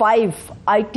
5 IT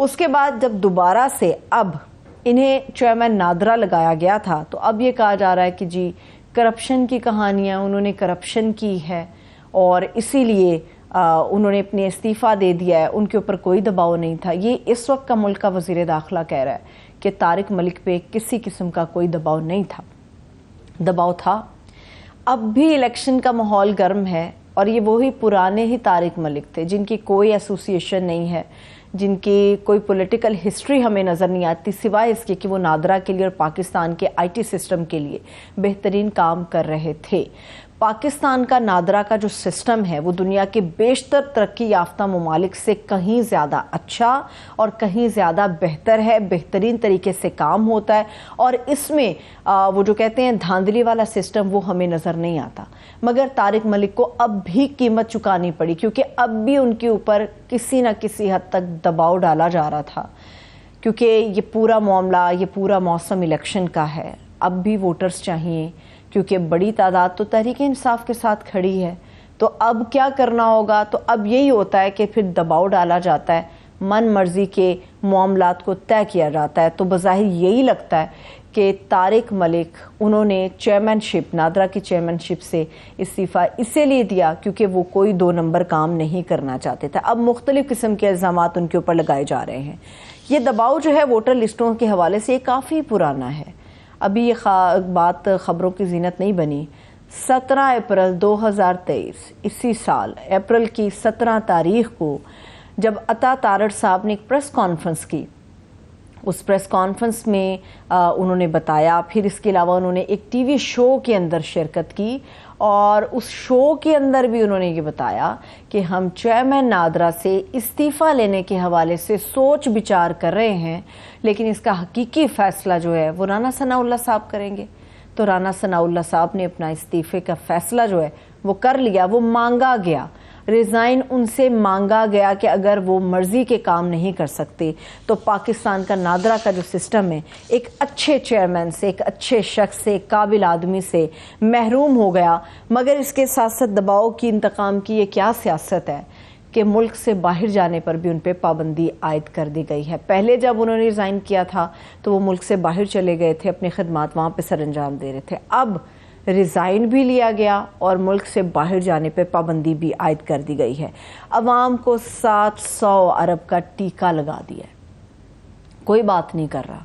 اس کے بعد جب دوبارہ سے اب انہیں چیئرمین نادرا لگایا گیا تھا تو اب یہ کہا جا رہا ہے کہ جی کرپشن کی کہانیاں، انہوں نے کرپشن کی ہے اور اسی لیے انہوں نے اپنے استعفیٰ دے دیا ہے، ان کے اوپر کوئی دباؤ نہیں تھا۔ یہ اس وقت کا ملک کا وزیر داخلہ کہہ رہا ہے کہ طارق ملک پہ کسی قسم کا کوئی دباؤ نہیں تھا۔ دباؤ تھا، اب بھی الیکشن کا ماحول گرم ہے اور یہ وہی پرانے ہی طارق ملک تھے جن کی کوئی ایسوسیشن نہیں ہے، جن کی کوئی پولیٹیکل ہسٹری ہمیں نظر نہیں آتی سوائے اس کے کہ وہ نادرا کے لیے اور پاکستان کے آئی ٹی سسٹم کے لیے بہترین کام کر رہے تھے۔ پاکستان کا نادرا کا جو سسٹم ہے وہ دنیا کے بیشتر ترقی یافتہ ممالک سے کہیں زیادہ اچھا اور کہیں زیادہ بہتر ہے، بہترین طریقے سے کام ہوتا ہے اور اس میں وہ جو کہتے ہیں دھاندلی والا سسٹم وہ ہمیں نظر نہیں آتا۔ مگر طارق ملک کو اب بھی قیمت چکانی پڑی کیونکہ اب بھی ان کے اوپر کسی نہ کسی حد تک دباؤ ڈالا جا رہا تھا، کیونکہ یہ پورا معاملہ، یہ پورا موسم الیکشن کا ہے۔ اب بھی ووٹرز چاہیے کیونکہ بڑی تعداد تو تحریک انصاف کے ساتھ کھڑی ہے، تو اب کیا کرنا ہوگا؟ تو اب یہی ہوتا ہے کہ پھر دباؤ ڈالا جاتا ہے، من مرضی کے معاملات کو طے کیا جاتا ہے۔ تو بظاہر یہی لگتا ہے کہ طارق ملک انہوں نے چیئرمین شپ، نادرا کی چیئرمین شپ سے استعفیٰ اسی لیے دیا کیونکہ وہ کوئی 2 نمبر کام نہیں کرنا چاہتے تھے۔ اب مختلف قسم کے الزامات ان کے اوپر لگائے جا رہے ہیں۔ یہ دباؤ جو ہے ووٹر لسٹوں کے حوالے سے یہ کافی پرانا ہے، ابھی یہ بات خبروں کی زینت نہیں بنی۔ 17 اپریل 2023 اسی سال اپریل کی 17 تاریخ کو جب عطا تارڑ صاحب نے ایک پریس کانفرنس کی، اس پریس کانفرنس میں انہوں نے بتایا، پھر اس کے علاوہ انہوں نے ایک ٹی وی شو کے اندر شرکت کی اور اس شو کے اندر بھی انہوں نے یہ بتایا کہ ہم چیئرمین نادرا سے استعفیٰ لینے کے حوالے سے سوچ بچار کر رہے ہیں، لیکن اس کا حقیقی فیصلہ جو ہے وہ رانا ثناء اللہ صاحب کریں گے۔ تو رانا ثناء اللہ صاحب نے اپنا استعفے کا فیصلہ جو ہے وہ کر لیا، وہ مانگا گیا، ریزائن ان سے مانگا گیا کہ اگر وہ مرضی کے کام نہیں کر سکتے تو پاکستان کا نادرا کا جو سسٹم ہے ایک اچھے چیئرمین سے، ایک اچھے شخص سے، قابل آدمی سے محروم ہو گیا۔ مگر اس کے ساتھ ساتھ دباؤ کی، انتقام کی یہ کیا سیاست ہے کہ ملک سے باہر جانے پر بھی ان پہ پابندی عائد کر دی گئی ہے۔ پہلے جب انہوں نے ریزائن کیا تھا تو وہ ملک سے باہر چلے گئے تھے، اپنی خدمات وہاں پہ سر انجام دے رہے تھے، اب ریزائن بھی لیا گیا اور ملک سے باہر جانے پہ پابندی بھی عائد کر دی گئی ہے۔ عوام کو 700 ارب کا ٹیکہ لگا دیا ہے، کوئی بات نہیں کر رہا۔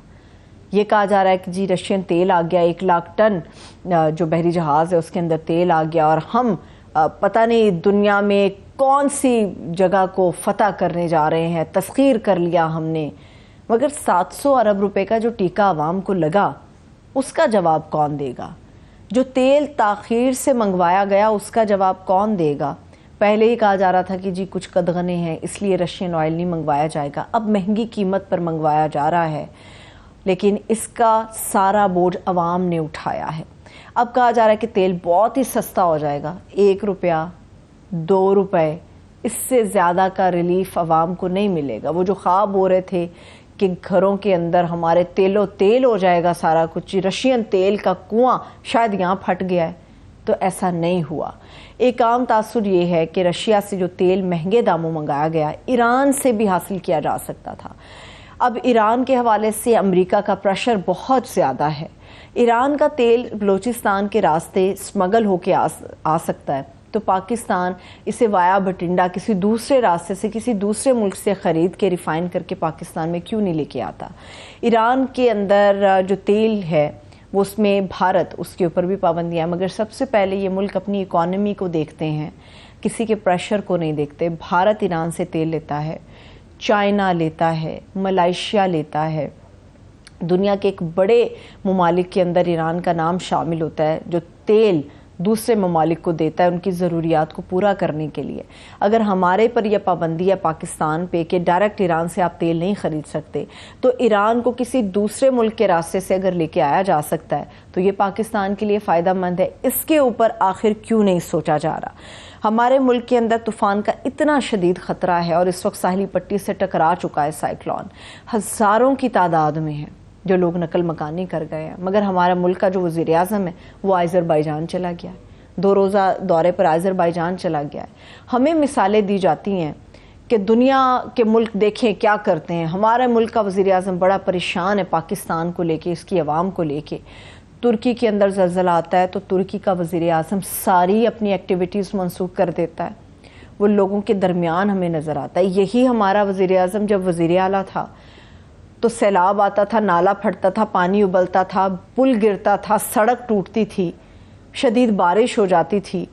یہ کہا جا رہا ہے کہ جی رشین تیل آ گیا، 1 لاکھ ٹن جو بحری جہاز ہے اس کے اندر تیل آ گیا اور ہم پتہ نہیں دنیا میں کون سی جگہ کو فتح کرنے جا رہے ہیں، تسخیر کر لیا ہم نے۔ مگر 700 ارب روپے کا جو ٹیکہ عوام کو لگا اس کا جواب کون دے گا؟ جو تیل تاخیر سے منگوایا گیا اس کا جواب کون دے گا؟ پہلے ہی کہا جا رہا تھا کہ جی کچھ قدغنے ہیں اس لیے رشین آئل نہیں منگوایا جائے گا، اب مہنگی قیمت پر منگوایا جا رہا ہے، لیکن اس کا سارا بوجھ عوام نے اٹھایا ہے۔ اب کہا جا رہا ہے کہ تیل بہت ہی سستا ہو جائے گا، 1 روپیہ 2 روپے، اس سے زیادہ کا ریلیف عوام کو نہیں ملے گا۔ وہ جو خواب ہو رہے تھے کہ گھروں کے اندر ہمارے تیل ہو جائے گا سارا کچھ، رشین تیل کا کنواں شاید یہاں پھٹ گیا ہے، تو ایسا نہیں ہوا۔ ایک عام تاثر یہ ہے کہ رشیا سے جو تیل مہنگے داموں منگایا گیا ایران سے بھی حاصل کیا جا سکتا تھا۔ اب ایران کے حوالے سے امریکہ کا پریشر بہت زیادہ ہے، ایران کا تیل بلوچستان کے راستے سمگل ہو کے آ سکتا ہے، تو پاکستان اسے وایا بھٹنڈا کسی دوسرے راستے سے، کسی دوسرے ملک سے خرید کے ریفائن کر کے پاکستان میں کیوں نہیں لے کے آتا؟ ایران کے اندر جو تیل ہے وہ اس میں بھارت، اس کے اوپر بھی پابندیاں، مگر سب سے پہلے یہ ملک اپنی اکانومی کو دیکھتے ہیں، کسی کے پریشر کو نہیں دیکھتے۔ بھارت ایران سے تیل لیتا ہے، چائنا لیتا ہے، ملائیشیا لیتا ہے، دنیا کے ایک بڑے ممالک کے اندر ایران کا نام شامل ہوتا ہے جو تیل دوسرے ممالک کو دیتا ہے ان کی ضروریات کو پورا کرنے کے لیے۔ اگر ہمارے پر یہ پابندی ہے پاکستان پہ کہ ڈائریکٹ ایران سے آپ تیل نہیں خرید سکتے، تو ایران کو کسی دوسرے ملک کے راستے سے اگر لے کے آیا جا سکتا ہے تو یہ پاکستان کے لیے فائدہ مند ہے۔ اس کے اوپر آخر کیوں نہیں سوچا جا رہا؟ ہمارے ملک کے اندر طوفان کا اتنا شدید خطرہ ہے اور اس وقت ساحلی پٹی سے ٹکرا چکا ہے سائیکلون، ہزاروں کی تعداد میں ہے جو لوگ نقل مکانی کر گئے ہیں، مگر ہمارا ملک کا جو وزیر اعظم ہے وہ آذربائیجان چلا گیا ہے، 2 روزہ دورے پر آذربائیجان چلا گیا ہے۔ ہمیں مثالیں دی جاتی ہیں کہ دنیا کے ملک دیکھیں کیا کرتے ہیں. ہمارے ملک کا وزیر اعظم بڑا پریشان ہے پاکستان کو لے کے، اس کی عوام کو لے کے. ترکی کے اندر زلزلہ آتا ہے تو ترکی کا وزیر اعظم ساری اپنی ایکٹیویٹیز منسوخ کر دیتا ہے، وہ لوگوں کے درمیان ہمیں نظر آتا ہے. یہی ہمارا وزیر اعظم جب وزیر اعلیٰ تھا تو سیلاب آتا تھا، نالا پھٹتا تھا، پانی ابلتا تھا، پل گرتا تھا، سڑک ٹوٹتی تھی، شدید بارش ہو جاتی تھی،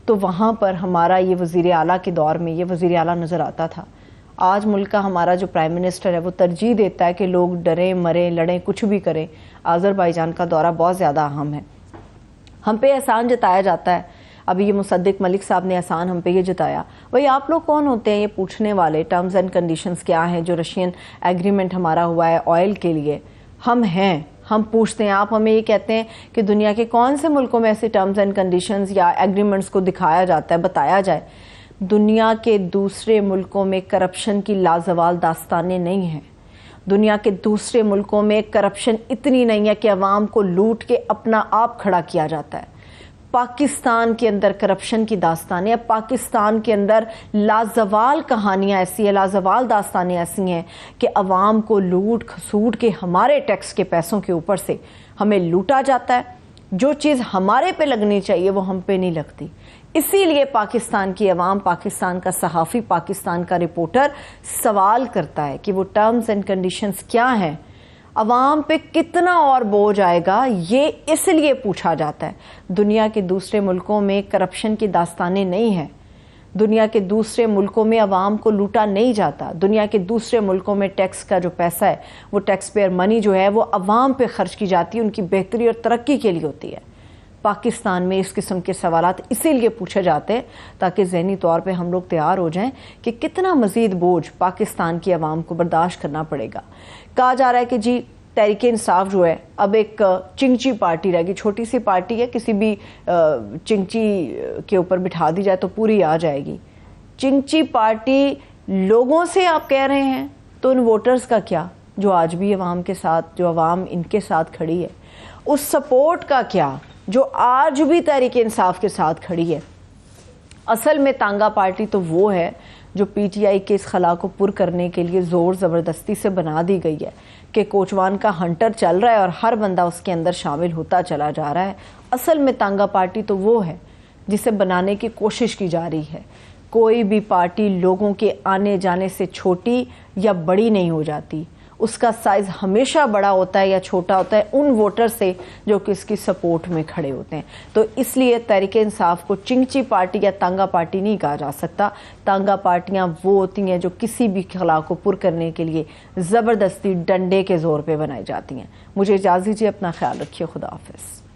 تو وہاں پر ہمارا یہ وزیر اعلیٰ کے دور میں یہ وزیر اعلیٰ نظر آتا تھا. آج ملک کا ہمارا جو پرائم منسٹر ہے وہ ترجیح دیتا ہے کہ لوگ ڈریں مریں لڑیں کچھ بھی کریں. آذربائیجان کا دورہ بہت زیادہ اہم ہے. ہم پہ احسان جتایا جاتا ہے. ابھی یہ مصدق ملک صاحب نے احسان ہم پہ یہ جتایا. وہی آپ لوگ کون ہوتے ہیں یہ پوچھنے والے ٹرمز اینڈ کنڈیشنز کیا ہیں جو رشین ایگریمنٹ ہمارا ہوا ہے آئل کے لیے؟ ہم ہیں، ہم پوچھتے ہیں. آپ ہمیں یہ کہتے ہیں کہ دنیا کے کون سے ملکوں میں ایسے ٹرمز اینڈ کنڈیشنز یا ایگریمنٹس کو دکھایا جاتا ہے، بتایا جائے. دنیا کے دوسرے ملکوں میں کرپشن کی لازوال داستانیں نہیں ہیں. دنیا کے دوسرے ملکوں میں کرپشن اتنی نہیں ہے کہ عوام کو لوٹ کے اپنا آپ کھڑا کیا جاتا ہے. پاکستان کے اندر کرپشن کی داستانیں، پاکستان کے اندر لازوال کہانیاں ایسی ہیں، لازوال داستانیں ایسی ہیں کہ عوام کو لوٹ کھسوٹ کے ہمارے ٹیکس کے پیسوں کے اوپر سے ہمیں لوٹا جاتا ہے. جو چیز ہمارے پہ لگنی چاہیے وہ ہم پہ نہیں لگتی. اسی لیے پاکستان کی عوام، پاکستان کا صحافی، پاکستان کا رپورٹر سوال کرتا ہے کہ وہ ٹرمز اینڈ کنڈیشنز کیا ہیں، عوام پہ کتنا اور بوجھ آئے گا. یہ اس لیے پوچھا جاتا ہے. دنیا کے دوسرے ملکوں میں کرپشن کی داستانیں نہیں ہیں. دنیا کے دوسرے ملکوں میں عوام کو لوٹا نہیں جاتا. دنیا کے دوسرے ملکوں میں ٹیکس کا جو پیسہ ہے وہ ٹیکس پیئر منی جو ہے وہ عوام پہ خرچ کی جاتی ہے، ان کی بہتری اور ترقی کے لیے ہوتی ہے. پاکستان میں اس قسم کے سوالات اسی لیے پوچھے جاتے ہیں تاکہ ذہنی طور پہ ہم لوگ تیار ہو جائیں کہ کتنا مزید بوجھ پاکستان کی عوام کو برداشت کرنا پڑے گا. کہا جا رہا ہے کہ جی تحریک انصاف جو ہے اب ایک چنگچی پارٹی رہ گئی، چھوٹی سی پارٹی ہے، کسی بھی چنگچی کے اوپر بٹھا دی جائے تو پوری آ جائے گی. چنگچی پارٹی لوگوں سے آپ کہہ رہے ہیں تو ان ووٹرز کا کیا جو آج بھی عوام کے ساتھ، جو عوام ان کے ساتھ کھڑی ہے؟ اس سپورٹ کا کیا جو آج بھی تحریک انصاف کے ساتھ کھڑی ہے؟ اصل میں تانگا پارٹی تو وہ ہے جو پی ٹی آئی کے اس خلا کو پر کرنے کے لیے زور زبردستی سے بنا دی گئی ہے کہ کوچوان کا ہنٹر چل رہا ہے اور ہر بندہ اس کے اندر شامل ہوتا چلا جا رہا ہے. اصل میں تانگا پارٹی تو وہ ہے جسے بنانے کی کوشش کی جا رہی ہے. کوئی بھی پارٹی لوگوں کے آنے جانے سے چھوٹی یا بڑی نہیں ہو جاتی. اس کا سائز ہمیشہ بڑا ہوتا ہے یا چھوٹا ہوتا ہے ان ووٹر سے جو کہ اس کی سپورٹ میں کھڑے ہوتے ہیں. تو اس لیے تحریک انصاف کو چنگچی پارٹی یا تانگا پارٹی نہیں کہا جا سکتا. تانگا پارٹیاں وہ ہوتی ہیں جو کسی بھی خلا کو پر کرنے کے لیے زبردستی ڈنڈے کے زور پہ بنائی جاتی ہیں. مجھے اجازت دیجیے، اپنا خیال رکھیے. خدا حافظ.